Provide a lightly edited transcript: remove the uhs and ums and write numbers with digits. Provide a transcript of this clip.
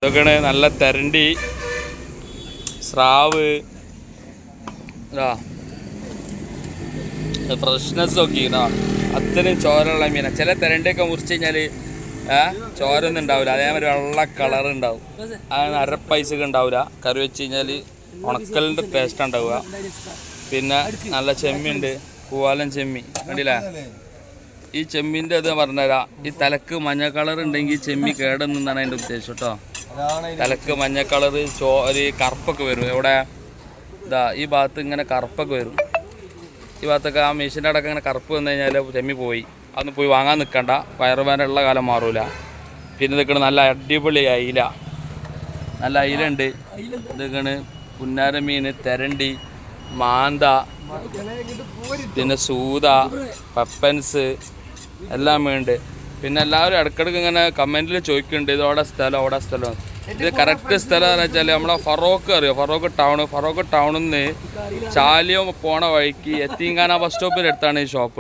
ഇതൊക്കെയാണ് നല്ല തെരണ്ടി, സ്രാവ്, ഫ്രഷ്നെസ് നോക്കി അത്രയും ചോരയുള്ള മീനാണ്. ചില തെരണ്ടിയൊക്കെ മുറിച്ച് കഴിഞ്ഞാൽ ചോരൊന്നും ഉണ്ടാവില്ല, അതേമാതിരി വെള്ള കളർ ഉണ്ടാവും. അത് അരപ്പൈസക്ക് ഉണ്ടാവില്ല. കറി വെച്ച് കഴിഞ്ഞാൽ ഉണക്കലിൻ്റെ ടേസ്റ്റ് ഉണ്ടാവുക. പിന്നെ നല്ല ചെമ്മിയുണ്ട്, പൂവാലൻ ചെമ്മി കണ്ടില്ലേ. ഈ ചെമ്മീൻ്റെ ഇത് പറഞ്ഞുതരാം. ഈ തലക്ക് മഞ്ഞ കളർ ഉണ്ടെങ്കിൽ ചെമ്മി കേടുന്നാണ് അതിൻ്റെ ഉദ്ദേശം കേട്ടോ. തലക്ക് മഞ്ഞ കളർ ഒരു കറുപ്പൊക്കെ വരും. എവിടെ ഇതാ ഈ ഭാഗത്ത് ഇങ്ങനെ കറുപ്പൊക്കെ വരും. ഈ ഭാഗത്തൊക്കെ ആ മെഷീൻ്റെ അടക്കം ഇങ്ങനെ കറുപ്പ് വന്നു കഴിഞ്ഞാൽ ചെമ്മി പോയി. അതൊന്നും പോയി വാങ്ങാൻ നിൽക്കണ്ട, വയറുവേനുള്ള കാലം മാറൂല. പിന്നെ ഇതൊക്കെയാണ് നല്ല അടിപൊളി അയില, നല്ല അയില ഉണ്ട്. ഇതൊക്കെയാണ് പുന്നാര മീൻ, തെരണ്ടി, മാന്ത, പിന്നെ സൂത, പപ്പൻസ് എല്ലാം ഉണ്ട്. പിന്നെ എല്ലാവരും ഇടയ്ക്കിടയ്ക്ക് ഇങ്ങനെ കമൻറ്റിൽ ചോദിക്കുന്നുണ്ട് ഇതോടെ സ്ഥലം ഓടെ സ്ഥലം. ഇത് കറക്റ്റ് സ്ഥലം എന്ന് വെച്ചാൽ നമ്മളെ ഫറോക്ക് അറിയോ, ഫറോക്ക് ടൗണിൽ നിന്ന് ചാലിയം പോണ വഴിക്ക് എത്തിങ്കാന ബസ് സ്റ്റോപ്പിൻ്റെ അടുത്താണ് ഈ ഷോപ്പ്.